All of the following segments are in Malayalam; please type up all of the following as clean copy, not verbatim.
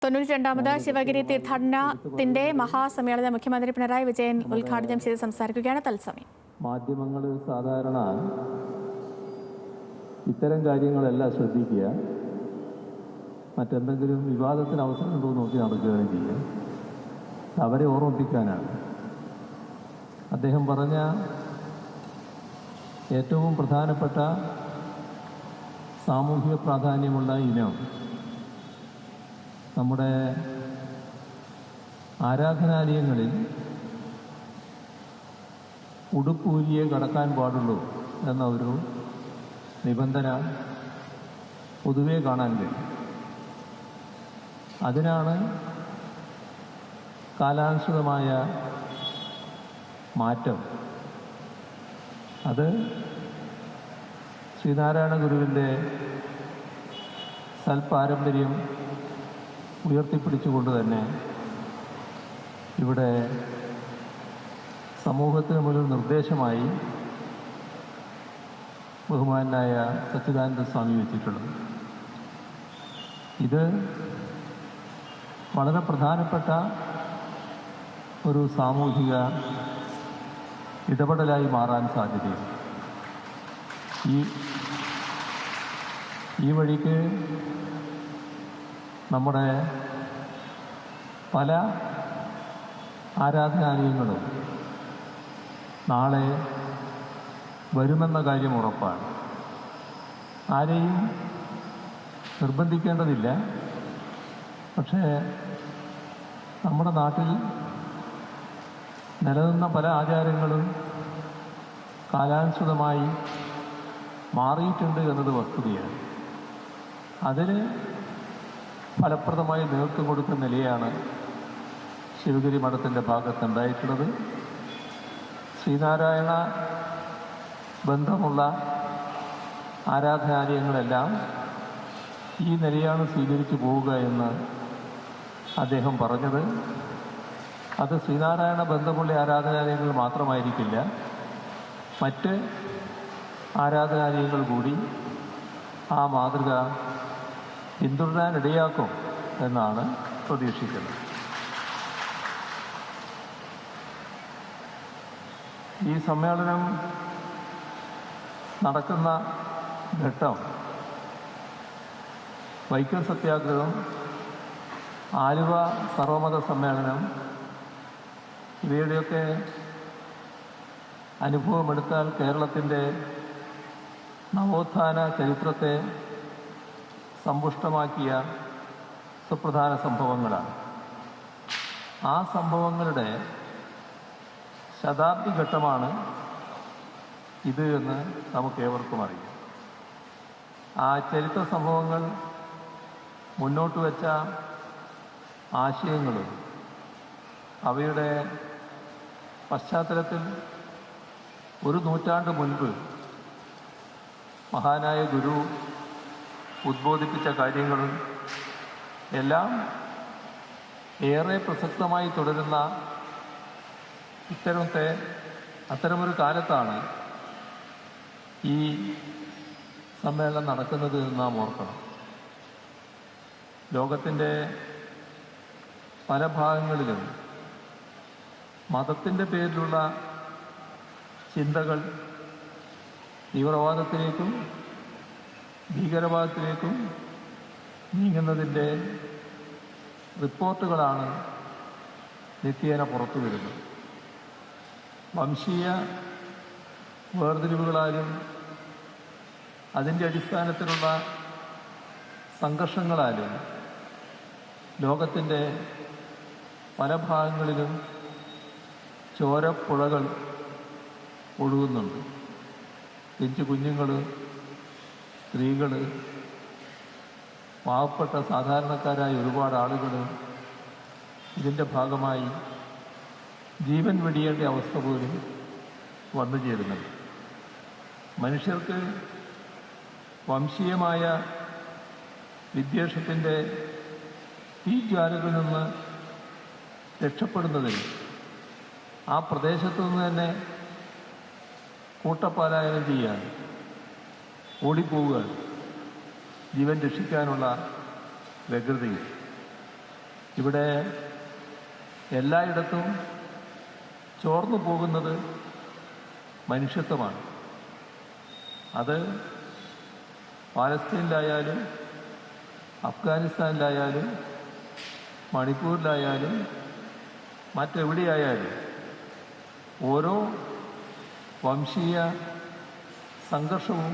92ാമത് ശിവഗിരി തീർത്ഥാടനത്തിന്റെ മഹാസമ്മേളനം മുഖ്യമന്ത്രി പിണറായി വിജയൻ ഉദ്ഘാടനം ചെയ്ത് സംസാരിക്കുകയാണ്. തത്സമയം മാധ്യമങ്ങൾ സാധാരണ ഇത്തരം കാര്യങ്ങളെല്ലാം ശ്രദ്ധിക്കുക, മറ്റെന്തെങ്കിലും വിവാദത്തിന് അവസരം ഉണ്ടോ നോക്കി നടക്കുകയാണ് ചെയ്യുക. അവരെ ഓർമ്മിപ്പിക്കാനാണ്. അദ്ദേഹം പറഞ്ഞ ഏറ്റവും പ്രധാനപ്പെട്ട സാമൂഹിക പ്രാധാന്യമുള്ള ഇനം നമ്മുടെ ആരാധനാലയങ്ങളിൽ ഉടുപ്പൂരിയെ കടക്കാൻ പാടുള്ളൂ എന്ന ഒരു നിബന്ധന പൊതുവെ കാണാൻ കഴിയും. അതിനാണ് കാലാനുസൃതമായ മാറ്റം. അത് ശ്രീനാരായണ ഗുരുവിൻ്റെ സൽപാരമ്പര്യം ഉയർത്തിപ്പിടിച്ചുകൊണ്ട് തന്നെ ഇവിടെ സമൂഹത്തിന് മുന്നിൽ നിർദ്ദേശമായി ബഹുമാനായ സച്ചിദാനന്ദ സ്വാമി വെച്ചിട്ടുള്ളത്. ഇത് വളരെ പ്രധാനപ്പെട്ട ഒരു സാമൂഹിക ഇടപെടലായി മാറാൻ സാധ്യതയുണ്ട്. ഈ വഴിക്ക് നമ്മുടെ പല ആരാധനാലയങ്ങളും നാളെ വരുമെന്ന കാര്യം ഉറപ്പാണ്. ആരെയും നിർബന്ധിക്കേണ്ടതില്ല. പക്ഷേ നമ്മുടെ നാട്ടിൽ നിലനിന്ന പല ആചാരങ്ങളും കാലാനുസൃതമായി മാറിയിട്ടുണ്ട് എന്നത് വസ്തുതയാണ്. അതിന് ഫലപ്രദമായി നേതൃത്വം കൊടുക്കുന്ന നിലയാണ് ശിവഗിരി മഠത്തിൻ്റെ ഭാഗത്തുണ്ടായിട്ടുള്ളത്. ശ്രീനാരായണ ബന്ധമുള്ള ആരാധനാലയങ്ങളെല്ലാം ഈ നിലയാണ് സ്വീകരിച്ചു പോവുക എന്ന് അദ്ദേഹം പറഞ്ഞത്. അത് ശ്രീനാരായണ ബന്ധമുള്ള ആരാധനാലയങ്ങൾ മാത്രമായിരിക്കില്ല, മറ്റ് ആരാധനാലയങ്ങൾ കൂടി ആ മാതൃക പിന്തുടരാനിടയാക്കും എന്നാണ് പ്രതീക്ഷിക്കുന്നത്. ഈ സമ്മേളനം നടക്കുന്ന ഘട്ടം വൈക്കം സത്യാഗ്രഹം, ആലുവ സർവമത സമ്മേളനം ഇവയുടെയൊക്കെ അനുഭവമെടുത്താൽ കേരളത്തിൻ്റെ നവോത്ഥാന ചരിത്രത്തെ സമ്പുഷ്ടമാക്കിയ സുപ്രധാന സംഭവങ്ങളാണ്. ആ സംഭവങ്ങളുടെ ശതാബ്ദി ഘട്ടമാണ് ഇത് എന്ന് നമുക്കേവർക്കും അറിയാം. ആ ചരിത്ര സംഭവങ്ങൾ മുന്നോട്ട് വച്ച ആശയങ്ങളും അവയുടെ പശ്ചാത്തലത്തിൽ ഒരു നൂറ്റാണ്ട് മുൻപ് മഹാനായ ഗുരു ഉദ്ബോധിപ്പിച്ച കാര്യങ്ങളും എല്ലാം ഏറെ പ്രസക്തമായി തുടരുന്ന അത്തരമൊരു കാലത്താണ് ഈ സമ്മേളനം നടക്കുന്നത് എന്ന് നാം ഓർക്കണം. ലോകത്തിൻ്റെ പല ഭാഗങ്ങളിലും മതത്തിൻ്റെ പേരിലുള്ള ചിന്തകൾ തീവ്രവാദത്തിലേക്കും ഭീകരവാദത്തിലേക്കും നീങ്ങുന്നതിൻ്റെ റിപ്പോർട്ടുകളാണ് നിത്യേന പുറത്തു വരുന്നത്. വംശീയ വേർതിരിവുകളാലും അതിൻ്റെ അടിസ്ഥാനത്തിലുള്ള സംഘർഷങ്ങളാലും ലോകത്തിൻ്റെ പല ഭാഗങ്ങളിലും ചോരപ്പുഴകൾ ഒഴുകുന്നുണ്ട്. പിഞ്ചു കുഞ്ഞുങ്ങൾ, സ്ത്രീകൾ, പാവപ്പെട്ട സാധാരണക്കാരായ ഒരുപാട് ആളുകൾ ഇതിൻ്റെ ഭാഗമായി ജീവൻ വെടിയേണ്ട അവസ്ഥ പോലും വന്നു ചേരുന്നുണ്ട്. മനുഷ്യർക്ക് വംശീയമായ വിദ്വേഷത്തിൻ്റെ തീജ്വാലകളിൽ നിന്ന് രക്ഷപ്പെടുന്നതിന് ആ പ്രദേശത്തു നിന്ന് തന്നെ കൂട്ടപ്പലായനം ചെയ്യാൻ ഓടിപ്പോവുക, ജീവൻ രക്ഷിക്കാനുള്ള വ്യഗ്രതയിൽ ഇവിടെ എല്ലായിടത്തും ചോർന്നു പോകുന്നത് മനുഷ്യത്വമാണ്. അത് പാലസ്തീനിലായാലും അഫ്ഗാനിസ്ഥാനിലായാലും മണിപ്പൂരിലായാലും മറ്റെവിടെയായാലും ഓരോ വംശീയ സംഘർഷവും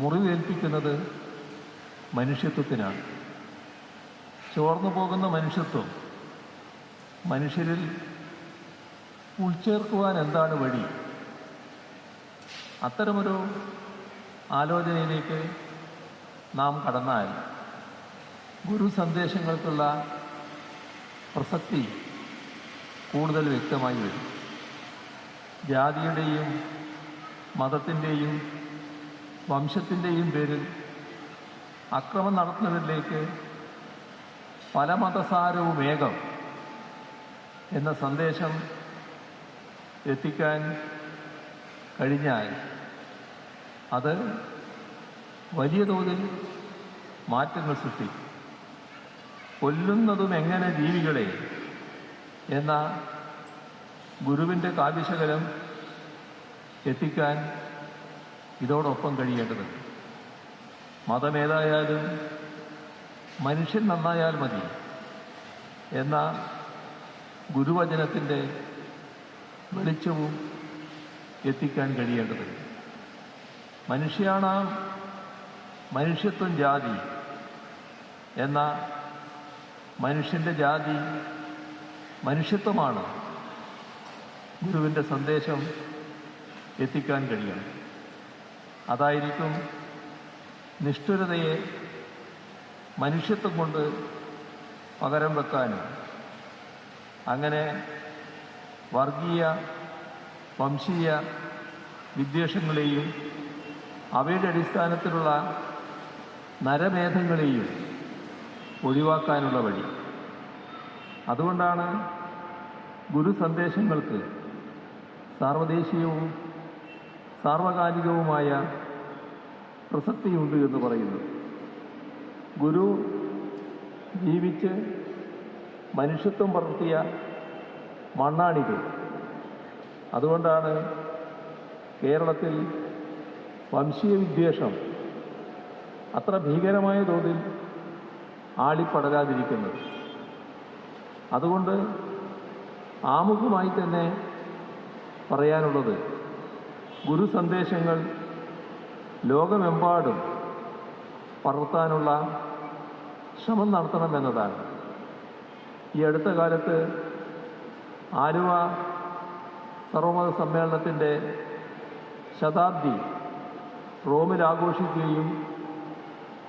മുറിവേൽപ്പിക്കുന്നത് മനുഷ്യത്വത്തിനാണ്. ചോർന്നു പോകുന്ന മനുഷ്യത്വം മനുഷ്യരിൽ ഉൾച്ചേർക്കുവാൻ എന്താണ് വഴി? അത്തരമൊരു ആലോചനയിലേക്ക് നാം കടന്നാൽ ഗുരു സന്ദേശങ്ങൾക്കുള്ള പ്രസക്തി കൂടുതൽ വ്യക്തമായി വരും. ജാതിയുടെയും മതത്തിൻ്റെയും വംശത്തിൻ്റെയും പേരിൽ അക്രമം നടത്തുന്നവരിലേക്ക് പല മതസാരവും ഏകം എന്ന സന്ദേശം എത്തിക്കാൻ കഴിഞ്ഞാൽ അത് വലിയ തോതിൽ മാറ്റങ്ങൾ സൃഷ്ടിക്കും. കൊല്ലുന്നതും എങ്ങനെ ജീവികളെ എന്ന ഗുരുവിൻ്റെ കാവ്യശകലം എത്തിക്കാൻ ഇതോടൊപ്പം കഴിയേണ്ടതുണ്ട്. മതമേതായാലും മനുഷ്യൻ നന്നായാൽ മതി എന്ന ഗുരുവചനത്തിൻ്റെ വെളിച്ചവും എത്തിക്കാൻ കഴിയേണ്ടതുണ്ട്. മനുഷ്യാണാം മനുഷ്യത്വം ജാതി എന്ന മനുഷ്യൻ്റെ ജാതി മനുഷ്യത്വമാണ് ഗുരുവിൻ്റെ സന്ദേശം എത്തിക്കാൻ കഴിയണം. അതായിരിക്കും നിഷ്ഠുരതയെ മനുഷ്യത്വം കൊണ്ട് പകരം വെക്കാനും അങ്ങനെ വർഗീയ വംശീയ വിദ്വേഷങ്ങളെയും അവയുടെ അടിസ്ഥാനത്തിലുള്ള നരമേധങ്ങളെയും ഒഴിവാക്കാനുള്ള വഴി. അതുകൊണ്ടാണ് ഗുരു സന്ദേശങ്ങൾക്ക് സാർവദേശീയവും സാർവകാലികവുമായ പ്രസക്തിയുണ്ട് എന്ന് പറയുന്നത്. ഗുരു ജീവിച്ച് മനുഷ്യത്വം പടർത്തിയ മണ്ണാണിത്. അതുകൊണ്ടാണ് കേരളത്തിൽ വംശീയ വിദ്വേഷം അത്ര ഭീകരമായ തോതിൽ ആളിപ്പടരാതിരിക്കുന്നത്. അതുകൊണ്ട് ആമുഖമായി തന്നെ പറയാനുള്ളത് ഗുരു സന്ദേശങ്ങൾ ലോകമെമ്പാടും പടർത്താനുള്ള ശ്രമം നടത്തണമെന്നതാണ്. ഈ അടുത്ത കാലത്ത് ആലുവ സർവമത സമ്മേളനത്തിൻ്റെ ശതാബ്ദി റോമിൽ ആഘോഷിക്കുകയും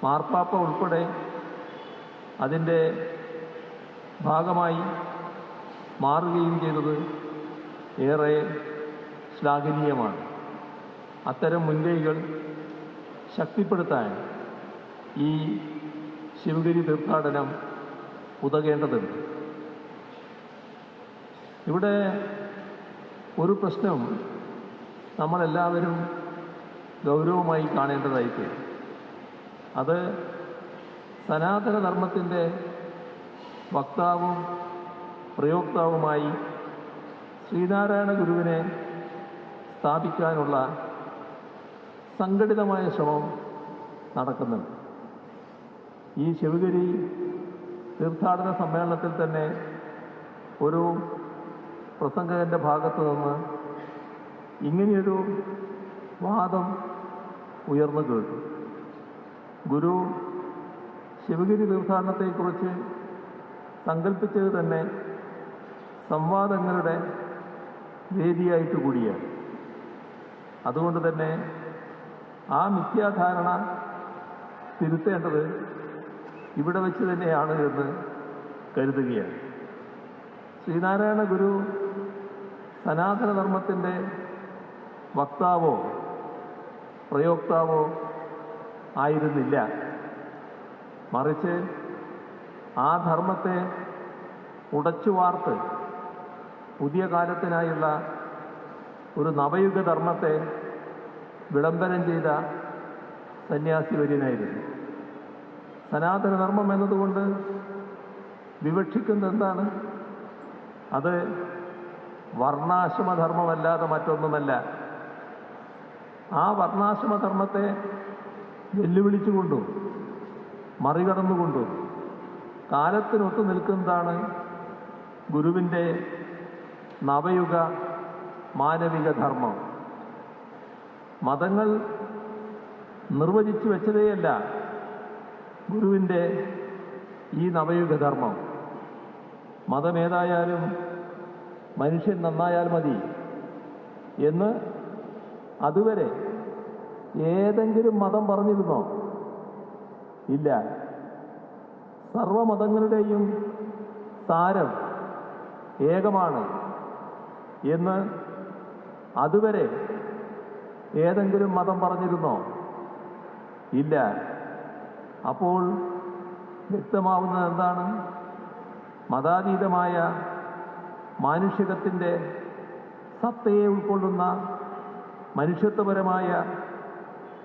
മാർപ്പാപ്പ ഉൾപ്പെടെ അതിൻ്റെ ഭാഗമായി മാറുകയും ചെയ്തത് ഏറെ ശ്ലാഘനീയമാണ്. അത്തരം മുൻകൈകൾ ശക്തിപ്പെടുത്താൻ ഈ ശിവഗിരി തീർത്ഥാടനം ഉതകേണ്ടതുണ്ട്. ഇവിടെ ഒരു പ്രശ്നം നമ്മളെല്ലാവരും ഗൗരവമായി കാണേണ്ടതായിട്ട്, അത് സനാതനധർമ്മത്തിൻ്റെ വക്താവും പ്രയോക്താവുമായി ശ്രീനാരായണ ഗുരുവിനെ സ്ഥാപിക്കാനുള്ള സംഘടിതമായ ശ്രമം നടക്കുന്നുണ്ട്. ഈ ശിവഗിരി തീർത്ഥാടന സമ്മേളനത്തിൽ തന്നെ ഒരു പ്രസംഗകൻ്റെ ഭാഗത്തു നിന്ന് ഇങ്ങനെയൊരു വാദം ഉയർന്നു കേട്ടു. ഗുരു ശിവഗിരി തീർത്ഥാടനത്തെക്കുറിച്ച് സങ്കല്പിച്ചത് തന്നെ സംവാദങ്ങളുടെ വേദിയായിട്ട് കൂടിയാണ്. അതുകൊണ്ട് തന്നെ ആ മിഥ്യാധാരണ തിരുത്തേണ്ടത് ഇവിടെ വെച്ച് തന്നെയാണ് എന്ന് കരുതുകയാണ്. ശ്രീനാരായണ ഗുരു സനാതനധർമ്മത്തിൻ്റെ വക്താവോ പ്രയോക്താവോ ആയിരുന്നില്ല. മറിച്ച് ആ ധർമ്മത്തെ ഉടച്ചു വാർത്ത് പുതിയ കാലത്തിനായുള്ള ഒരു നവയുഗ ധർമ്മത്തെ വിളംബരം ചെയ്ത സന്യാസി വര്യനായിരുന്നു. സനാതനധർമ്മം എന്നതുകൊണ്ട് വിവക്ഷിക്കുന്നത് എന്താണ്? അത് വർണ്ണാശ്രമധർമ്മമല്ലാതെ മറ്റൊന്നുമല്ല. ആ വർണ്ണാശ്രമധർമ്മത്തെ വെല്ലുവിളിച്ചുകൊണ്ടും മറികടന്നുകൊണ്ടും കാലത്തിനൊത്തു നിൽക്കുന്നതാണ് ഗുരുവിൻ്റെ നവയുഗ മാനവിക ധർമ്മം. മതങ്ങൾ നിർവചിച്ചു വെച്ചതേയല്ല ഗുരുവിൻ്റെ ഈ നവയുഗ ധർമ്മം. മതമേതായാലും മനുഷ്യൻ നന്നായാൽ മതി എന്ന് അതുവരെ ഏതെങ്കിലും മതം പറഞ്ഞിരുന്നോ? ഇല്ല. സർവമതങ്ങളുടെയും സാരം ഏകമാണ് എന്ന് അതുവരെ ഏതെങ്കിലും മതം പറഞ്ഞിരുന്നോ? ഇല്ല. അപ്പോൾ വ്യക്തമാവുന്നത് എന്താണ്? മതാതീതമായ മാനുഷികത്തിൻ്റെ സത്തയെ ഉൾക്കൊള്ളുന്ന മനുഷ്യത്വപരമായ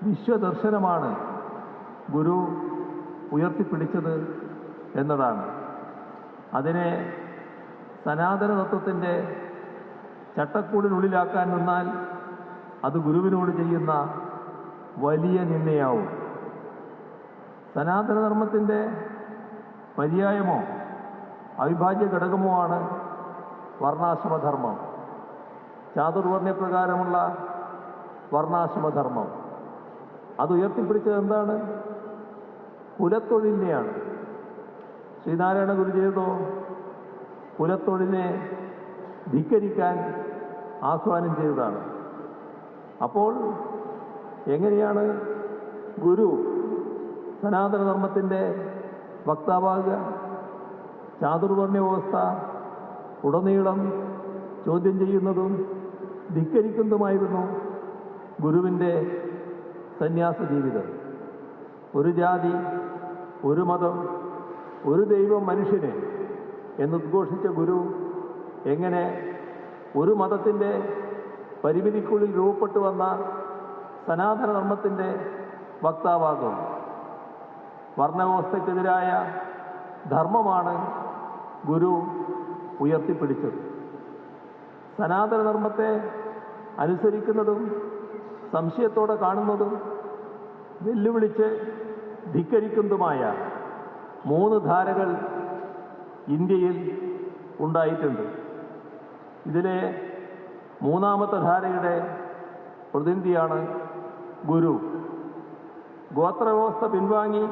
വിശ്വദർശനമാണ് ഗുരു ഉയർത്തിപ്പിടിച്ചത് എന്നതാണ്. അതിനെ സനാതന തത്വത്തിൻ്റെ ചട്ടക്കൂടിനുള്ളിലാക്കാൻ നിന്നാൽ അത് ഗുരുവിനോട് ചെയ്യുന്ന വലിയ നിന്ദയാവും. സനാതനധർമ്മത്തിൻ്റെ പര്യായമോ അവിഭാജ്യ ഘടകമോ ആണ് വർണ്ണാശ്രമധർമ്മം. ചാതുർവർണ്ണ്യപ്രകാരമുള്ള വർണ്ണാശ്രമധർമ്മം അത് ഉയർത്തിപ്പിടിച്ചത് എന്താണ്? കുലത്തൊഴിലിനെയാണ്. ശ്രീനാരായണ ഗുരു ചെയ്തോ? കുലത്തൊഴിലിനെ ധിക്കരിക്കാൻ ആഹ്വാനം ചെയ്തതാണ്. അപ്പോൾ എങ്ങനെയാണ് ഗുരു സനാതനധർമ്മത്തിൻ്റെ വക്താവാകുക? ചാതുർവർണ്ണ്യ വ്യവസ്ഥ ഉടനീളം ചോദ്യം ചെയ്യുന്നതും ധിക്കരിക്കുന്നതുമായിരുന്നു ഗുരുവിൻ്റെ സന്യാസ ജീവിതം. ഒരു ജാതി, ഒരു മതം, ഒരു ദൈവം മനുഷ്യന് എന്നുദ്ഘോഷിച്ച ഗുരു എങ്ങനെ ഒരു മതത്തിൻ്റെ പരിമിതിക്കുള്ളിൽ രൂപപ്പെട്ടു വന്ന സനാതനധർമ്മത്തിൻ്റെ വക്താവാകും? വർണ്ണവ്യവസ്ഥയ്ക്കെതിരായ ധർമ്മമാണ് ഗുരു ഉയർത്തിപ്പിടിച്ചത്. സനാതനധർമ്മത്തെ അനുസരിക്കുന്നതും സംശയത്തോടെ കാണുന്നതും വെല്ലുവിളിച്ച് ധിക്കരിക്കുന്നതുമായ 3 ധാരകൾ ഇന്ത്യയിൽ ഉണ്ടായിട്ടുണ്ട്. ഇതിലെ 3ാമത്തെ ധാരയുടെ പ്രതിനിധിയാണ് ഗുരു. ഗോത്രവ്യവസ്ഥ പിൻവാങ്ങി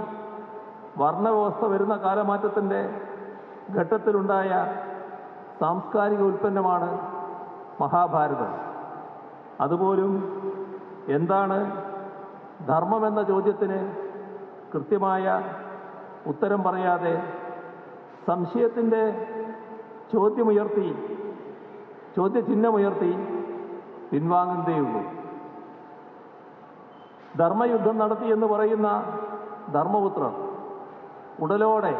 വർണ്ണവ്യവസ്ഥ വരുന്ന കാലമാറ്റത്തിൻ്റെ ഘട്ടത്തിലുണ്ടായ സാംസ്കാരിക ഉൽപ്പന്നമാണ് മഹാഭാരതം. അതുപോലും എന്താണ് ധർമ്മമെന്ന ചോദ്യത്തിന് കൃത്യമായ ഉത്തരം പറയാതെ സംശയത്തിൻ്റെ ചോദ്യചിഹ്നമുയർത്തി പിൻവാങ്ങുന്നതേയുള്ളൂ. ധർമ്മയുദ്ധം നടത്തിയെന്ന് പറയുന്ന ധർമ്മപുത്രർ ഉടലോടെ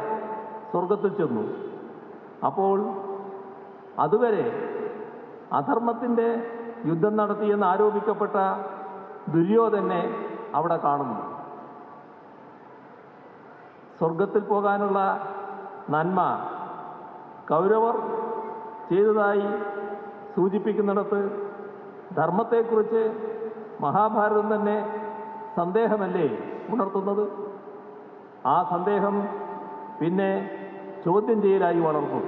സ്വർഗത്തിൽ ചെന്നു. അപ്പോൾ അതുവരെ അധർമ്മത്തിൻ്റെ യുദ്ധം നടത്തിയെന്ന് ആരോപിക്കപ്പെട്ട ദുര്യോധനെ അവിടെ കാണുന്നു. സ്വർഗത്തിൽ പോകാനുള്ള നന്മ കൗരവർ ചെയ്തതായി സൂചിപ്പിക്കുന്നിടത്ത് ധർമ്മത്തെക്കുറിച്ച് മഹാഭാരതം തന്നെ സന്ദേഹമല്ലേ ഉണർത്തുന്നത്? ആ സന്ദേഹം പിന്നെ ചോദ്യം ചെയ്യലായി വളർന്നു.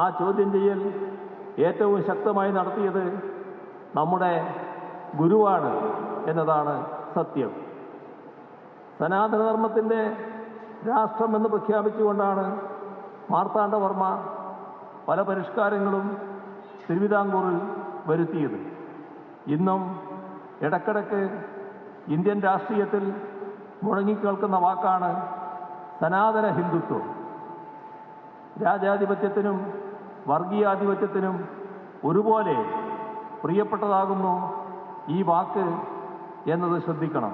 ആ ചോദ്യം ചെയ്യൽ ഏറ്റവും ശക്തമായി നടത്തിയത് നമ്മുടെ ഗുരുവാണ് എന്നതാണ് സത്യം. സനാതനധർമ്മത്തിൻ്റെ രാഷ്ട്രമെന്ന് പ്രഖ്യാപിച്ചുകൊണ്ടാണ് മാർത്താണ്ഡവർമ്മ പല പരിഷ്കാരങ്ങളും തിരുവിതാംകൂറിൽ വരുത്തിയത്. ഇന്നും ഇടക്കിടക്ക് ഇന്ത്യൻ രാഷ്ട്രീയത്തിൽ മുഴങ്ങിക്കേൾക്കുന്ന വാക്കാണ് സനാതന ഹിന്ദുത്വം. രാജാധിപത്യത്തിനും വർഗീയാധിപത്യത്തിനും ഒരുപോലെ പ്രിയപ്പെട്ടതാകുന്നു ഈ വാക്ക് എന്നത് ശ്രദ്ധിക്കണം.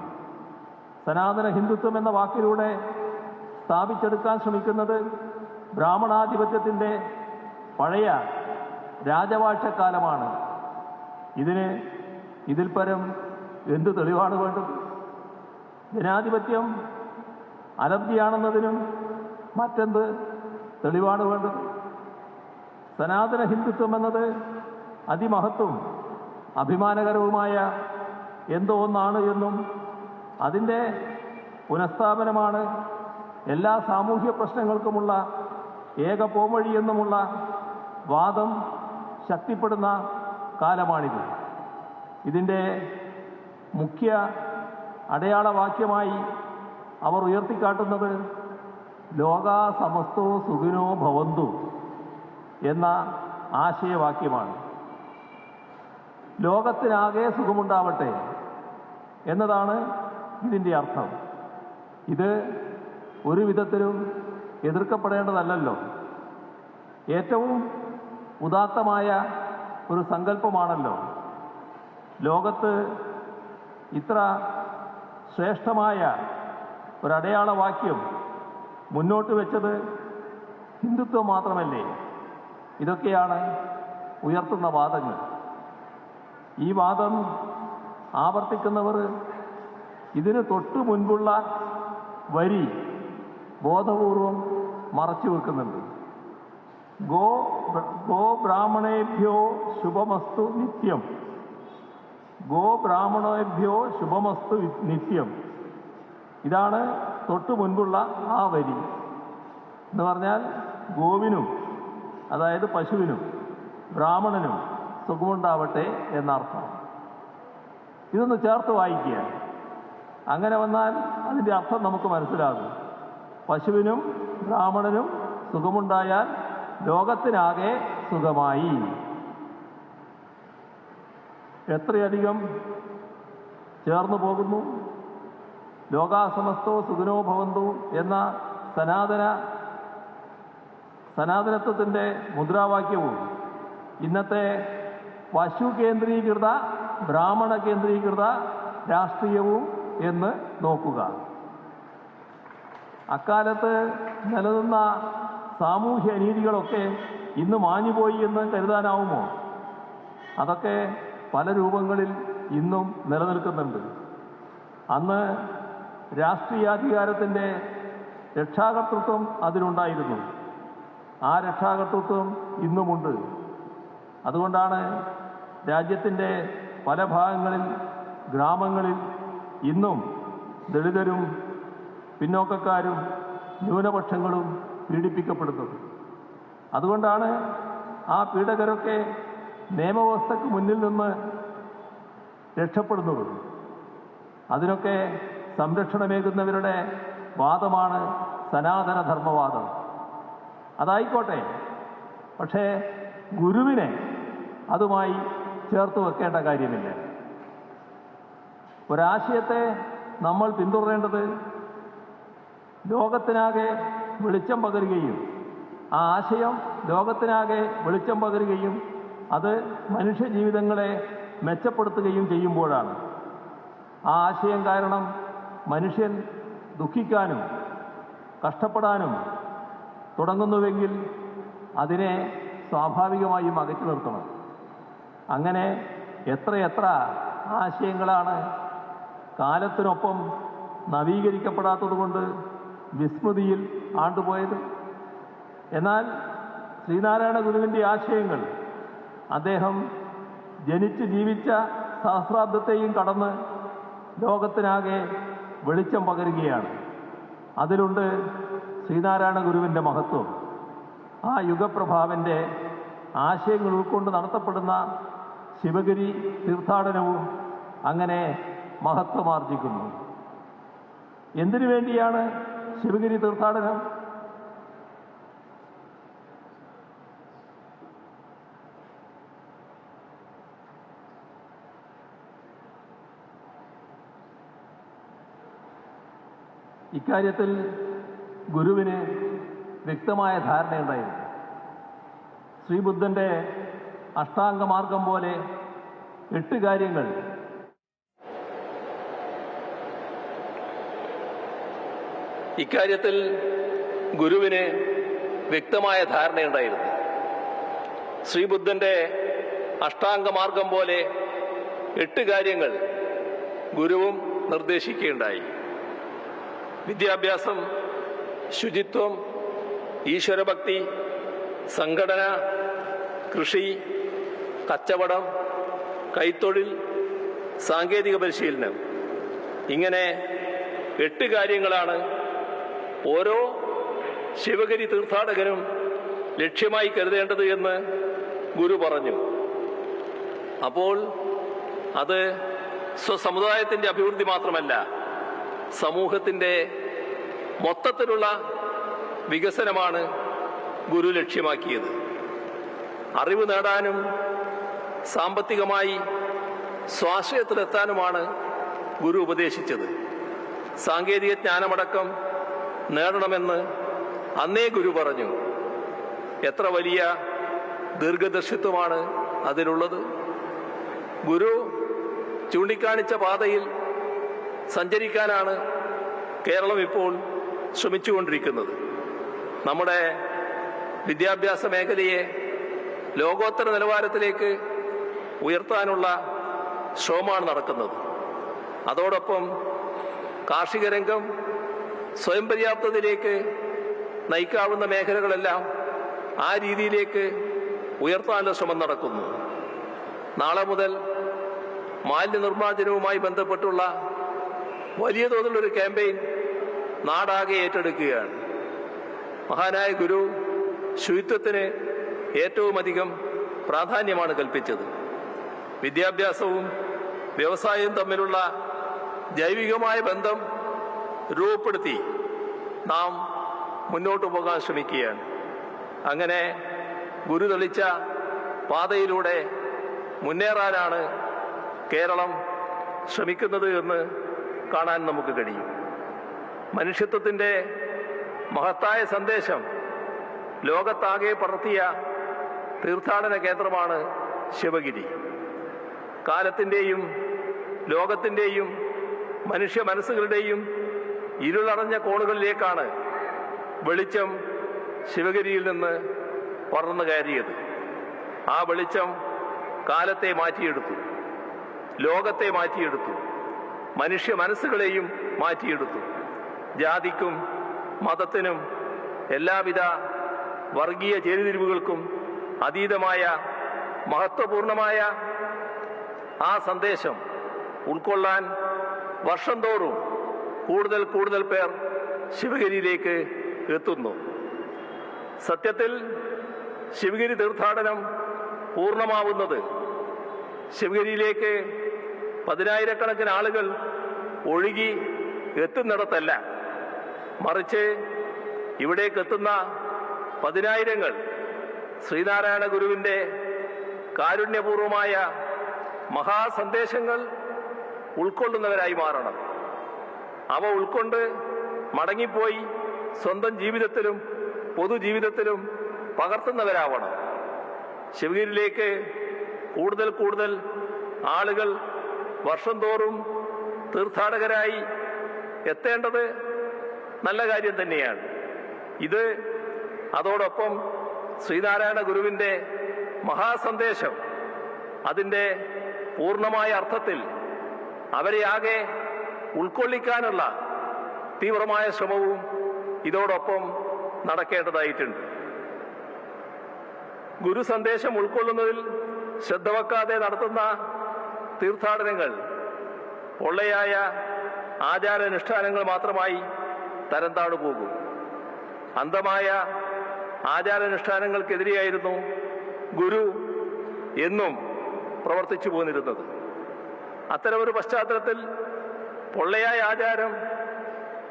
സനാതന ഹിന്ദുത്വം എന്ന വാക്കിലൂടെ സ്ഥാപിച്ചെടുക്കാൻ ശ്രമിക്കുന്നത് ബ്രാഹ്മണാധിപത്യത്തിൻ്റെ പഴയ രാജവാഴ്ചക്കാലമാണ്. ഇതിൽ പരം എന്ത് തെളിവാണ് വേണ്ടത്? ജനാധിപത്യം അലബ്ധിയാണെന്നതിനും മറ്റെന്ത് തെളിവാണ് വേണ്ടത്. സനാതന ഹിന്ദുത്വം എന്നത് അതിമഹത്വവും അഭിമാനകരവുമായ എന്തോ ഒന്നാണ് എന്നും അതിൻ്റെ പുനഃസ്ഥാപനമാണ് എല്ലാ സാമൂഹ്യ പ്രശ്നങ്ങൾക്കുമുള്ള ഏക പോംവഴിയെന്നുമുള്ള വാദം ശക്തിപ്പെടുന്ന കാലമാണിത്. ഇതിൻ്റെ മുഖ്യ അടയാളവാക്യമായി അവർ ഉയർത്തിക്കാട്ടുന്നത് ലോകാ സമസ്തോ സുഖിനോ ഭവന്തു എന്ന ആശയവാക്യമാണ്. ലോകത്തിനാകെ സുഖമുണ്ടാവട്ടെ എന്നതാണ് ഇതിൻ്റെ അർത്ഥം. ഇത് ഒരു വിധത്തിലും എതിർക്കപ്പെടേണ്ടതല്ലല്ലോ. ഏറ്റവും ഉദാത്തമായ ഒരു സങ്കല്പമാണല്ലോ. ലോകത്ത് ഇത്ര ശ്രേഷ്ഠമായ ഒരടയാളവാക്യം മുന്നോട്ട് വെച്ചത് ഹിന്ദുത്വം മാത്രമല്ലേ? ഇതൊക്കെയാണ് ഉയർത്തുന്ന വാദങ്ങൾ. ഈ വാദം ആവർത്തിക്കുന്നവർ ഇതിന് തൊട്ടു മുൻപുള്ള വരി ബോധപൂർവം മറച്ചു വെക്കുന്നുണ്ട്. ഗോ ബ്രാഹ്മണേഭ്യോ ശുഭമസ്തു നിത്യം. ഗോ ബ്രാഹ്മണേഭ്യോ ശുഭമസ്തു നിത്യം. ഇതാണ് തൊട്ടു മുൻപുള്ള ആ വരി. എന്ന് പറഞ്ഞാൽ ഗോവിനും, അതായത് പശുവിനും, ബ്രാഹ്മണനും സുഖമുണ്ടാവട്ടെ എന്നർത്ഥം. ഇതൊന്ന് ചേർത്ത് വായിക്കുക. അങ്ങനെ വന്നാൽ അതിൻ്റെ അർത്ഥം നമുക്ക് മനസ്സിലാകും. പശുവിനും ബ്രാഹ്മണനും സുഖമുണ്ടായാൽ ലോകത്തിനാകെ സുഖമായി. എത്രയധികം ചേർന്നു പോകുന്നു. ലോകാസമസ്തോ സുഖിനോ ഭവന്തു എന്ന സനാതനത്വത്തിൻ്റെ മുദ്രാവാക്യവും ഇന്നത്തെ പശു കേന്ദ്രീകൃത ബ്രാഹ്മണ കേന്ദ്രീകൃത രാഷ്ട്രീയവും എന്ന് നോക്കുക. അക്കാലത്ത് നിലനിന്ന സാമൂഹ്യ അനീതികളൊക്കെ ഇന്ന് മാഞ്ഞുപോയി എന്ന് കരുതാനാവുമോ? അതൊക്കെ പല രൂപങ്ങളിൽ ഇന്നും നിലനിൽക്കുന്നുണ്ട്. അന്ന് രാഷ്ട്രീയാധികാരത്തിൻ്റെ രക്ഷാകർതൃത്വം അതിനുണ്ടായിരുന്നു. ആ രക്ഷാകർതൃത്വം ഇന്നുമുണ്ട്. അതുകൊണ്ടാണ് രാജ്യത്തിൻ്റെ പല ഭാഗങ്ങളിൽ, ഗ്രാമങ്ങളിൽ ഇന്നും ദളിതരും പിന്നോക്കക്കാരും ന്യൂനപക്ഷങ്ങളും പീഡിപ്പിക്കപ്പെടുന്നത്. അതുകൊണ്ടാണ് ആ പീഡകരൊക്കെ നിയമവ്യവസ്ഥയ്ക്ക് മുന്നിൽ നിന്ന് രക്ഷപ്പെടുന്നത്. അതിനൊക്കെ സംരക്ഷണമേകുന്നവരുടെ വാദമാണ് സനാതനധർമ്മവാദം. അതായിക്കോട്ടെ, പക്ഷേ ഗുരുവിനെ അതുമായി ചേർത്ത് വെക്കേണ്ട കാര്യമില്ല. ഒരാശയത്തെ നമ്മൾ പിന്തുടരേണ്ടത് ലോകത്തിനാകെ വെളിച്ചം പകരുകയും ആ ആശയം ലോകത്തിനാകെ വെളിച്ചം പകരുകയും അത് മനുഷ്യജീവിതങ്ങളെ മെച്ചപ്പെടുത്തുകയും ചെയ്യുമ്പോഴാണ്. ആ ആശയം കാരണം മനുഷ്യൻ ദുഃഖിക്കാനും കഷ്ടപ്പെടാനും തുടങ്ങുന്നുവെങ്കിൽ അതിനെ സ്വാഭാവികമായും അകറ്റി നിർത്തണം. അങ്ങനെ എത്രയെത്ര ആശയങ്ങളാണ് കാലത്തിനൊപ്പം നവീകരിക്കപ്പെടാത്തതുകൊണ്ട് വിസ്മൃതിയിൽ ആണ്ടുപോയത്. എന്നാൽ ശ്രീനാരായണ ഗുരുവിൻ്റെ ആശയങ്ങൾ അദ്ദേഹം ജനിച്ച് ജീവിച്ച സഹസ്രാബ്ദത്തെയും കടന്ന് ലോകത്തിനാകെ വെളിച്ചം പകരുകയാണ്. അതിലുണ്ട് ശ്രീനാരായണ ഗുരുവിൻ്റെ മഹത്വം. ആ യുഗപ്രഭാവൻ്റെ ആശയങ്ങൾ ഉൾക്കൊണ്ട് നടത്തപ്പെടുന്ന ശിവഗിരി തീർത്ഥാടനവും അങ്ങനെ മഹത്വമാർജിക്കുന്നു. എന്തിനു വേണ്ടിയാണ് ശിവഗിരി തീർത്ഥാടനം? ഇക്കാര്യത്തിൽ ഗുരുവിന് വ്യക്തമായ ധാരണയുണ്ടായിരുന്നു. ശ്രീബുദ്ധൻ്റെ അഷ്ടാംഗമാർഗം പോലെ 8 കാര്യങ്ങൾ ഇക്കാര്യത്തിൽ ഗുരുവിന് വ്യക്തമായ ധാരണയുണ്ടായിരുന്നു. ശ്രീബുദ്ധൻ്റെ അഷ്ടാംഗമാർഗം പോലെ 8 കാര്യങ്ങൾ ഗുരുവും നിർദ്ദേശിക്കുകയുണ്ടായി. വിദ്യാഭ്യാസം, ശുചിത്വം, ഈശ്വരഭക്തി, സംഘടന, കൃഷി, കച്ചവടം, കൈത്തൊഴിൽ, സാങ്കേതിക പരിശീലനം, ഇങ്ങനെ 8 കാര്യങ്ങളാണ് ഓരോ ശിവഗിരി തീർത്ഥാടകനും ലക്ഷ്യമായി കരുതേണ്ടത് എന്ന് ഗുരു പറഞ്ഞു. അപ്പോൾ അത് സ്വസമുദായത്തിൻ്റെ അഭിവൃദ്ധി മാത്രമല്ല, സമൂഹത്തിൻ്റെ മൊത്തത്തിലുള്ള വികസനമാണ് ഗുരു ലക്ഷ്യമാക്കിയത്. അറിവ് നേടാനും സാമ്പത്തികമായി സ്വാശ്രയത്തിലെത്താനുമാണ് ഗുരു ഉപദേശിച്ചത്. സാങ്കേതിക ജ്ഞാനമടക്കം നേടണമെന്ന് അന്നേ ഗുരു പറഞ്ഞു. എത്ര വലിയ ദീർഘദർശിത്വമാണ് അതിലുള്ളത്! ഗുരു ചൂണ്ടിക്കാണിച്ച പാതയിൽ സഞ്ചരിക്കാനാണ് കേരളം ഇപ്പോൾ ശ്രമിച്ചുകൊണ്ടിരിക്കുന്നത്. നമ്മുടെ വിദ്യാഭ്യാസ മേഖലയെ ലോകോത്തര നിലവാരത്തിലേക്ക് ഉയർത്താനുള്ള ശ്രമമാണ് നടക്കുന്നത്. അതോടൊപ്പം കാർഷിക രംഗം സ്വയം പര്യാപ്തതയിലേക്ക് നയിക്കാവുന്ന മേഖലകളെല്ലാം ആ രീതിയിലേക്ക് ഉയർത്താനുള്ള ശ്രമം നടക്കുന്നു. നാളെ മുതൽ മാലിന്യ നിർമ്മാർജ്ജനവുമായി ബന്ധപ്പെട്ടുള്ള വലിയ തോതിലൊരു ക്യാമ്പയിൻ നാടാകെ ഏറ്റെടുക്കുകയാണ്. മഹാനായ ഗുരു ശുചിത്വത്തിന് ഏറ്റവും അധികം പ്രാധാന്യമാണ് കൽപ്പിച്ചത്. വിദ്യാഭ്യാസവും വ്യവസായവും തമ്മിലുള്ള ജൈവികമായ ബന്ധം രൂപപ്പെടുത്തി നാം മുന്നോട്ട് പോകാൻ ശ്രമിക്കുകയാണ്. അങ്ങനെ ഗുരു തെളിച്ച പാതയിലൂടെ മുന്നേറാനാണ് കേരളം ശ്രമിക്കുന്നത് എന്ന് കാണാൻ നമുക്ക് കഴിയും. മനുഷ്യത്വത്തിൻ്റെ മഹത്തായ സന്ദേശം ലോകത്താകെ പടർത്തിയ തീർത്ഥാടന കേന്ദ്രമാണ് ശിവഗിരി. കാലത്തിൻ്റെയും ലോകത്തിൻ്റെയും മനുഷ്യ മനസ്സുകളുടെയും ഇരുളടഞ്ഞ കോണുകളിലേക്കാണ് വെളിച്ചം ശിവഗിരിയിൽ നിന്ന് പടർന്നു കയറിയത്. ആ വെളിച്ചം കാലത്തെ മാറ്റിയെടുത്തു, ലോകത്തെ മാറ്റിയെടുത്തു, മനുഷ്യ മനസ്സുകളെയും മാറ്റിയെടുത്തു. ജാതിക്കും മതത്തിനും എല്ലാവിധ വർഗീയ ചേരിതിരിവുകൾക്കും അതീതമായ മഹത്വപൂർണമായ ആ സന്ദേശം ഉൾക്കൊള്ളാൻ വർഷം തോറും കൂടുതൽ കൂടുതൽ പേർ ശിവഗിരിയിലേക്ക് എത്തുന്നു. സത്യത്തിൽ ശിവഗിരി തീർത്ഥാടനം പൂർണ്ണമാവുന്നത് ശിവഗിരിയിലേക്ക് 10,000-കണക്കിന് ആളുകൾ ഒഴുകി എത്തുന്നിടത്തല്ല, മറിച്ച് ഇവിടേക്ക് എത്തുന്ന 10,000-ങ്ങൾ ശ്രീനാരായണ ഗുരുവിൻ്റെ കാരുണ്യപൂർവമായ മഹാസന്ദേശങ്ങൾ ഉൾക്കൊള്ളുന്നവരായി മാറണം. അവ ഉൾക്കൊണ്ട് മടങ്ങിപ്പോയി സ്വന്തം ജീവിതത്തിലും പൊതുജീവിതത്തിലും പകർത്തുന്നവരാവണം. ശിവഗിരിയിലേക്ക് കൂടുതൽ കൂടുതൽ ആളുകൾ വർഷം തോറും തീർത്ഥാടകരായി എത്തേണ്ടത് നല്ല കാര്യം തന്നെയാണ്. ഇത് അതോടൊപ്പം ശ്രീനാരായണ ഗുരുവിൻ്റെ മഹാസന്ദേശം അതിൻ്റെ പൂർണ്ണമായ അർത്ഥത്തിൽ അവരെ ആകെ ഉൾക്കൊള്ളിക്കാനുള്ള തീവ്രമായ ശ്രമവും ഇതോടൊപ്പം നടക്കേണ്ടതായിട്ടുണ്ട്. ഗുരു സന്ദേശം ഉൾക്കൊള്ളുന്നതിൽ ശ്രദ്ധ വെക്കാതെ നടത്തുന്ന തീർത്ഥാടനങ്ങൾ പൊള്ളയായ ആചാരാനുഷ്ഠാനങ്ങൾ മാത്രമായി തരംതാണു പോകും. അന്ധമായ ആചാരാനുഷ്ഠാനങ്ങൾക്കെതിരെയായിരുന്നു ഗുരു എന്നും പ്രവർത്തിച്ചു പോന്നിരുന്നത്. അത്തരമൊരു പശ്ചാത്തലത്തിൽ പൊള്ളയായ ആചാരം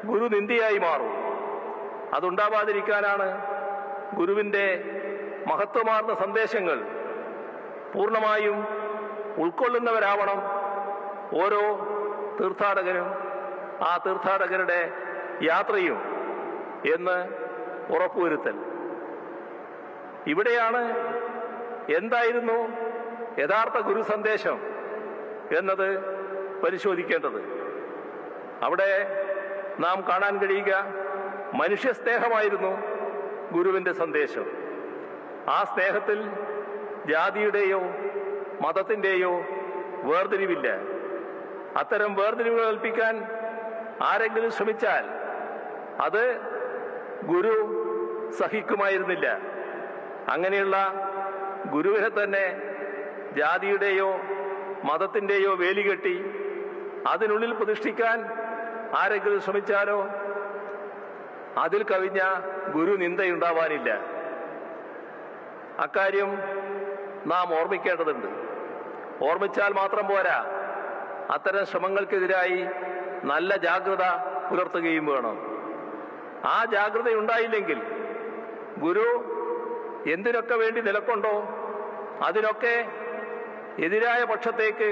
ഗുരു നിന്ദയായി മാറും. അതുണ്ടാവാതിരിക്കാനാണ് ഗുരുവിൻ്റെ മഹത്വമാർന്ന സന്ദേശങ്ങൾ പൂർണ്ണമായും ഉൾക്കൊള്ളുന്നവരാവണം ഓരോ തീർത്ഥാടകനും ആ തീർത്ഥാടകരുടെ യാത്രയും എന്ന് ഉറപ്പുവരുത്തൽ. ഇവിടെയാണ് എന്തായിരുന്നു യഥാർത്ഥ ഗുരു സന്ദേശം എന്നത് പരിശോധിക്കേണ്ടത്. അവിടെ നാം കാണാൻ കഴിയുക മനുഷ്യസ്നേഹമായിരുന്നു ഗുരുവിൻ്റെ സന്ദേശം. ആ സ്നേഹത്തിൽ ജാതിയുടെയോ മതത്തിൻ്റെയോ വേർതിരിവില്ല. അത്തരം വേർതിരിവുകൾ കൽപ്പിക്കാൻ ആരെങ്കിലും ശ്രമിച്ചാൽ അത് ഗുരു സഹിക്കുമായിരുന്നില്ല. അങ്ങനെയുള്ള ഗുരുവിനെ തന്നെ ജാതിയുടെയോ മതത്തിൻ്റെയോ വേലികെട്ടി അതിനുള്ളിൽ പ്രതിഷ്ഠിക്കാൻ ആരെങ്കിലും ശ്രമിച്ചാലോ അതിൽ കവിഞ്ഞ ഗുരു നിന്ദയുണ്ടാവാനില്ല. അക്കാര്യം നാം ഓർമ്മിക്കേണ്ടതുണ്ട്. ഓർമ്മിച്ചാൽ മാത്രം പോരാ, അത്തരം ശ്രമങ്ങൾക്കെതിരായി നല്ല ജാഗ്രത പുലർത്തുകയും വേണം. ആ ജാഗ്രതയുണ്ടായില്ലെങ്കിൽ ഗുരു എന്തിനൊക്കെ വേണ്ടി നിലക്കൊണ്ടോ അതിനൊക്കെ എതിരായ പക്ഷത്തേക്ക്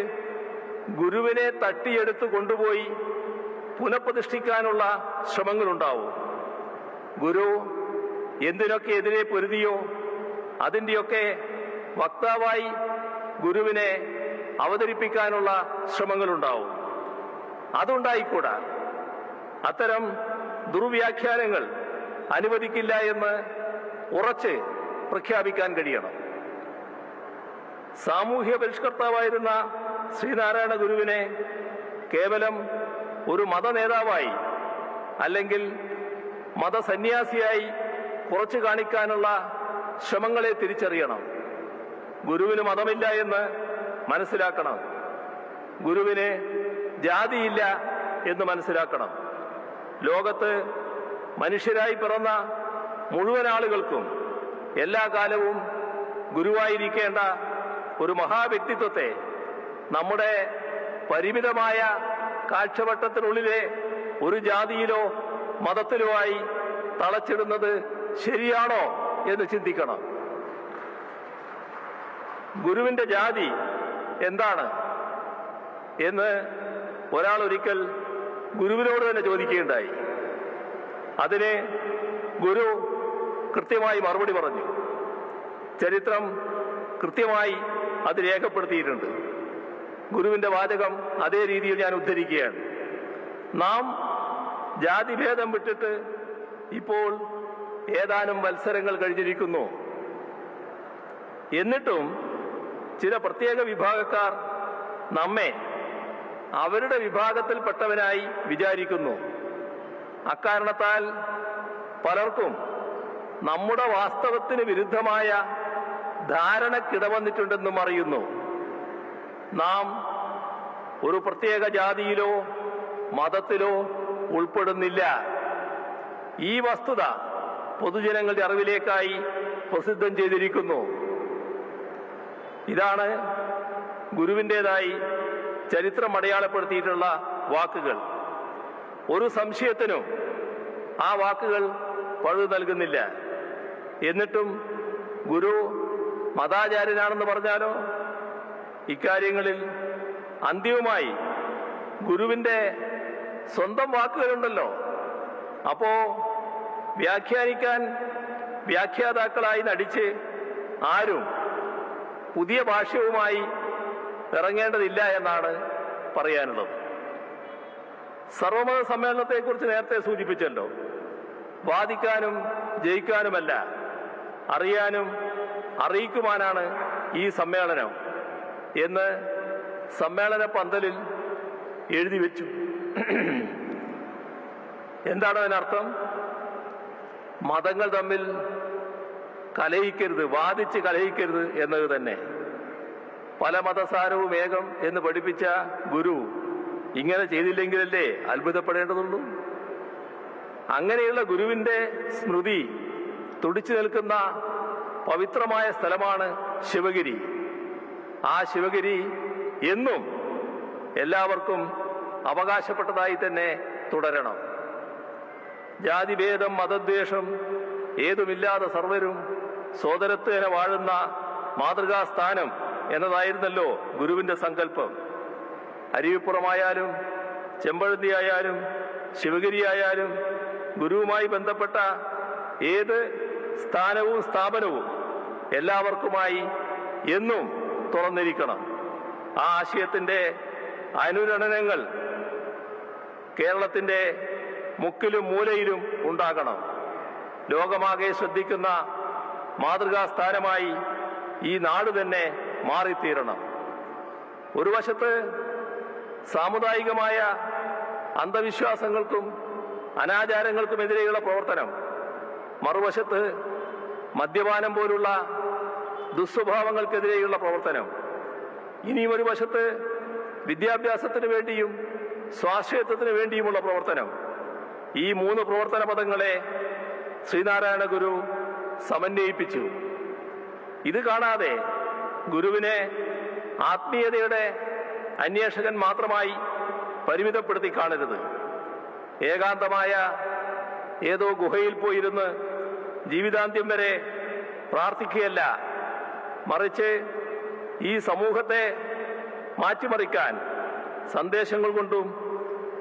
ഗുരുവിനെ തട്ടിയെടുത്ത് കൊണ്ടുപോയി പുനഃപ്രതിഷ്ഠിക്കാനുള്ള ശ്രമങ്ങളുണ്ടാവും. ഗുരു എന്തിനൊക്കെ എതിരെ പൊരുതിയോ അതിൻ്റെയൊക്കെ വക്താവായി ഗുരുവിനെ അവതരിപ്പിക്കാനുള്ള ശ്രമങ്ങളുണ്ടാവും. അതുണ്ടായിക്കൂടാ. അത്തരം ദുർവ്യാഖ്യാനങ്ങൾ അനുവദിക്കില്ല എന്ന് ഉറച്ച് പ്രഖ്യാപിക്കാൻ കഴിയണം. സാമൂഹ്യ പരിഷ്കർത്താവായിരുന്ന ശ്രീനാരായണ ഗുരുവിനെ കേവലം ഒരു മതനേതാവായി അല്ലെങ്കിൽ മതസന്യാസിയായി കുറച്ചു കാണിക്കാനുള്ള ശ്രമങ്ങളെ തിരിച്ചറിയണം. ഗുരുവിന് മതമില്ല എന്ന് മനസ്സിലാക്കണം. ഗുരുവിന് ജാതിയില്ല എന്ന് മനസ്സിലാക്കണം. ലോകത്ത് മനുഷ്യരായി പിറന്ന മുഴുവൻ ആളുകൾക്കും എല്ലാ കാലവും ഗുരുവായിരിക്കേണ്ട ഒരു മഹാവ്യക്തിത്വത്തെ നമ്മുടെ പരിമിതമായ കാഴ്ചവട്ടത്തിനുള്ളിലെ ഒരു ജാതിയിലോ മതത്തിലോ ആയി തളച്ചിടുന്നത് ശരിയാണോ എന്ന് ചിന്തിക്കണം. ഗുരുവിന്റെ ജാതി എന്താണ് എന്ന് ഒരാൾ ഒരിക്കൽ ഗുരുവിനോട് തന്നെ ചോദിക്കുകയുണ്ടായി. അതിന് ഗുരു കൃത്യമായി മറുപടി പറഞ്ഞു. ചരിത്രം കൃത്യമായി അത് രേഖപ്പെടുത്തിയിട്ടുണ്ട്. ഗുരുവിന്റെ വാചകം അതേ രീതിയിൽ ഞാൻ ഉദ്ധരിക്കുകയാണ്. നാം ജാതിഭേദം വിട്ടിട്ട് ഇപ്പോൾ ഏതാനും മത്സരങ്ങൾ കഴിഞ്ഞിരിക്കുന്നു. എന്നിട്ടും ചില പ്രത്യേക വിഭാഗക്കാർ നമ്മെ അവരുടെ വിഭാഗത്തിൽപ്പെട്ടവനായി വിചാരിക്കുന്നു. അക്കാരണത്താൽ പലർക്കും നമ്മുടെ വാസ്തവത്തിന് വിരുദ്ധമായ ധാരണക്കിടവന്നിട്ടുണ്ടെന്നും അറിയുന്നു. നാം ഒരു പ്രത്യേക ജാതിയിലോ മതത്തിലോ ഉൾപ്പെടുന്നില്ല. ഈ വസ്തുത പൊതുജനങ്ങളുടെ അറിവിലേക്കായി പ്രസിദ്ധം ചെയ്തിരിക്കുന്നു. ഇതാണ് ഗുരുവിൻ്റെതായി ചരിത്രം അടയാളപ്പെടുത്തിയിട്ടുള്ള വാക്കുകൾ. ഒരു സംശയത്തിനും ആ വാക്കുകൾ പഴുതു നൽകുന്നില്ല. എന്നിട്ടും ഗുരു മതാചാര്യനാണെന്ന് പറഞ്ഞാലോ? ഇക്കാര്യങ്ങളിൽ അന്തിമമായി ഗുരുവിന്റെ സ്വന്തം വാക്കുകളുണ്ടല്ലോ. അപ്പോ വ്യാഖ്യാനിക്കാൻ വ്യാഖ്യാതാക്കളായി നടിച്ച് ആരും പുതിയ ഭാഷ്യവുമായി ഇറങ്ങേണ്ടതില്ല എന്നാണ് പറയാനുള്ളത്. സർവമത സമ്മേളനത്തെക്കുറിച്ച് നേരത്തെ സൂചിപ്പിച്ചല്ലോ. വാദിക്കാനും ജയിക്കാനുമല്ല, അറിയാനും അറിയിക്കുവാനാണ് ഈ സമ്മേളനം എന്ന് സമ്മേളന പന്തലിൽ എഴുതി വെച്ചു. എന്താണ് അതിനർത്ഥം? മതങ്ങൾ തമ്മിൽ കലഹിക്കരുത്, വാദിച്ച് കലഹിക്കരുത് എന്നത് തന്നെ. പല മതസാരവും ഏകം എന്ന് പഠിപ്പിച്ച ഗുരു ഇങ്ങനെ ചെയ്തില്ലെങ്കിലല്ലേ അത്ഭുതപ്പെടേണ്ടതുള്ളൂ. അങ്ങനെയുള്ള ഗുരുവിന്റെ സ്മൃതി തുടിച്ചു നിൽക്കുന്ന പവിത്രമായ സ്ഥലമാണ് ശിവഗിരി. ആ ശിവഗിരി എന്നും എല്ലാവർക്കും അവകാശപ്പെട്ടതായി തന്നെ തുടരണം. ജാതിഭേദം മതദ്വേഷം ഏതുമില്ലാതെ സർവരും സോദരത്വേന വാഴുന്ന മാതൃകാസ്ഥാനം എന്നതായിരുന്നല്ലോ ഗുരുവിന്റെ സങ്കല്പം. അരുവിപ്പുറമായാലും ചെമ്പഴന്തിയായാലും ശിവഗിരിയായാലും ഗുരുവുമായി ബന്ധപ്പെട്ട ഏത് സ്ഥാനവും സ്ഥാപനവും എല്ലാവർക്കുമായി എന്നും തുറന്നിരിക്കണം. ആ ആശയത്തിന്റെ അനുരണനങ്ങൾ കേരളത്തിന്റെ മുക്കിലും മൂലയിലും ഉണ്ടാകണം. ലോകമാകെ ശ്രദ്ധിക്കുന്ന മാതൃകാസ്ഥാനമായി ഈ നാട് തന്നെ മാറിത്തീരണം. ഒരു വശത്ത് സാമുദായികമായ അന്ധവിശ്വാസങ്ങൾക്കും അനാചാരങ്ങൾക്കുമെതിരെയുള്ള പ്രവർത്തനം, മറുവശത്ത് മദ്യപാനം പോലുള്ള ദുസ്വഭാവങ്ങൾക്കെതിരെയുള്ള പ്രവർത്തനം, ഇനിയും ഒരു വശത്ത് വിദ്യാഭ്യാസത്തിന് വേണ്ടിയും സ്വാശ്രയത്വത്തിന് വേണ്ടിയുമുള്ള പ്രവർത്തനം. ഈ 3 പ്രവർത്തന പദങ്ങളെ ശ്രീനാരായണ ഗുരു സമന്വയിപ്പിച്ചു. ഇത് കാണാതെ ഗുരുവിനെ ആത്മീയതയുടെ അന്വേഷകൻ മാത്രമായി പരിമിതപ്പെടുത്തി കാണരുത്. ഏകാന്തമായ ഏതോ ഗുഹയിൽ പോയിരുന്ന് ജീവിതാന്ത്യം വരെ പ്രാർത്ഥിക്കുകയല്ല, മറിച്ച് ഈ സമൂഹത്തെ മാറ്റിമറിക്കാൻ സന്ദേശങ്ങൾ കൊണ്ടും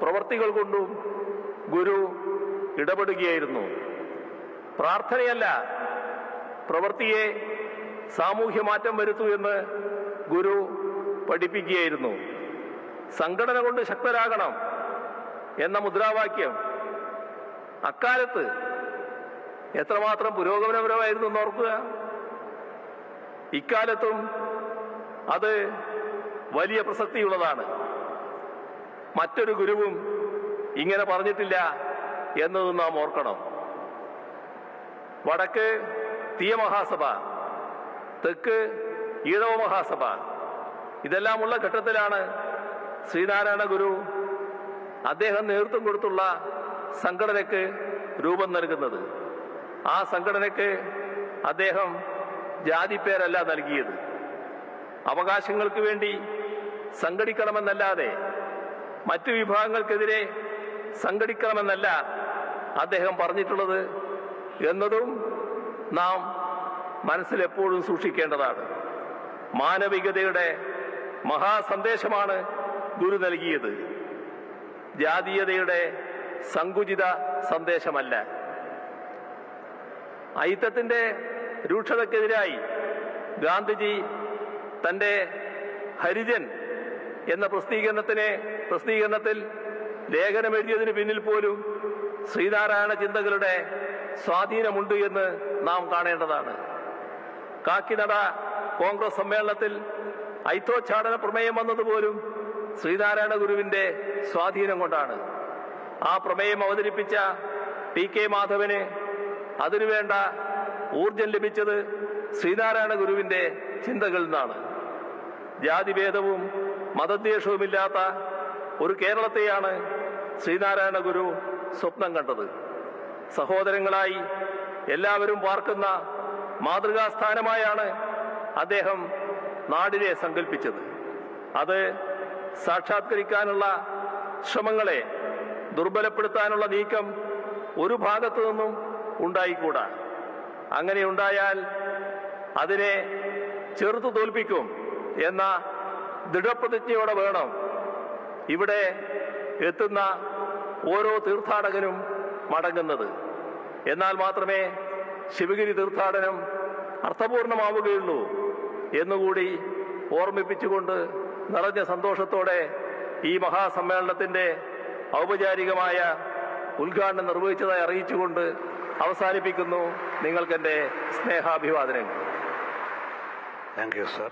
പ്രവർത്തികൾ കൊണ്ടും ഗുരു ഇടപെടുകയായിരുന്നു. പ്രാർത്ഥനയല്ല, പ്രവൃത്തിയെ സാമൂഹ്യ മാറ്റം വരുത്തൂ എന്ന് ഗുരു പഠിപ്പിക്കുകയായിരുന്നു. സംഘടന കൊണ്ട് ശക്തരാകണം എന്ന മുദ്രാവാക്യം അക്കാലത്ത് എത്രമാത്രം പുരോഗമനപരമായിരുന്നു എന്നോർക്കുക. ഇക്കാലത്തും അത് വലിയ പ്രസക്തിയുള്ളതാണ്. മറ്റൊരു ഗുരുവും ഇങ്ങനെ പറഞ്ഞിട്ടില്ല എന്നതും നാം ഓർക്കണം. വടക്ക് തീയ മഹാസഭ, തെക്ക് ഈഴവ മഹാസഭ, ഇതെല്ലാമുള്ള ഘട്ടത്തിലാണ് ശ്രീനാരായണ ഗുരു അദ്ദേഹം നേതൃത്വം കൊടുത്തുള്ള സംഘടനയ്ക്ക് രൂപം നൽകുന്നത്. ആ സംഘടനയ്ക്ക് അദ്ദേഹം ജാതിപ്പേരല്ല നൽകിയത്. അവകാശങ്ങൾക്ക് വേണ്ടി സംഘടിക്കണമെന്നല്ലാതെ മറ്റു വിഭാഗങ്ങൾക്കെതിരെ സംഘടിക്കണമെന്നല്ല അദ്ദേഹം പറഞ്ഞിട്ടുള്ളത് എന്നതും നാം മനസ്സിലെപ്പോഴും സൂക്ഷിക്കേണ്ടതാണ്. മാനവികതയുടെ മഹാസന്ദേശമാണ് ഗുരു നൽകിയത്, ജാതീയതയുടെ സങ്കുചിത സന്ദേശമല്ല. അയിത്തത്തിന്റെ രൂക്ഷതയ്ക്കെതിരായി ഗാന്ധിജി തന്റെ ഹരിജൻ എന്ന പ്രസിദ്ധീകരണത്തിൽ ലേഖനമെഴുതിയതിന് പിന്നിൽ പോലും ശ്രീനാരായണ ചിന്തകളുടെ സ്വാധീനമുണ്ട് എന്ന് നാം കാണേണ്ടതാണ്. കാക്കിനട കോൺഗ്രസ് സമ്മേളനത്തിൽ ഐത്തോച്ചാടന പ്രമേയം വന്നതുപോലും ശ്രീനാരായണ ഗുരുവിന്റെ സ്വാധീനം കൊണ്ടാണ്. ആ പ്രമേയം അവതരിപ്പിച്ച PK മാധവന് അതിനുവേണ്ട ഊർജം ലഭിച്ചത് ശ്രീനാരായണ ഗുരുവിന്റെ ചിന്തകളിൽ നിന്നാണ്. ജാതിഭേദവും മതദ്വേഷവുമില്ലാത്ത ഒരു കേരളത്തെയാണ് ശ്രീനാരായണ ഗുരു സ്വപ്നം കണ്ടത്. സഹോദരങ്ങളായി എല്ലാവരും പാർക്കുന്ന മാതൃകാസ്ഥാനമായാണ് അദ്ദേഹം നാടിനെ സങ്കല്പിച്ചത്. അത് സാക്ഷാത്കരിക്കാനുള്ള ശ്രമങ്ങളെ ദുർബലപ്പെടുത്താനുള്ള നീക്കം ഒരു ഭാഗത്തു നിന്നും ഉണ്ടായിക്കൂടാ. അങ്ങനെ ഉണ്ടായാൽ അതിനെ ചെറുത്തു തോൽപ്പിക്കും എന്ന ദൃഢപ്രതിജ്ഞയോടെ വേണം ഇവിടെ എത്തുന്ന ഓരോ തീർത്ഥാടകനും മടങ്ങുന്നത്. എന്നാൽ മാത്രമേ ശിവഗിരി തീർത്ഥാടനം അർത്ഥപൂർണമാവുകയുള്ളൂ എന്നുകൂടി ഓർമ്മിപ്പിച്ചുകൊണ്ട് നിറഞ്ഞ സന്തോഷത്തോടെ ഈ മഹാസമ്മേളനത്തിന്റെ ഔപചാരികമായ ഉദ്ഘാടനം നിർവഹിച്ചതായി അറിയിച്ചുകൊണ്ട് അവസാനിപ്പിക്കുന്നു. നിങ്ങൾക്കെന്റെ സ്നേഹാഭിവാദനങ്ങൾ. Thank you sir.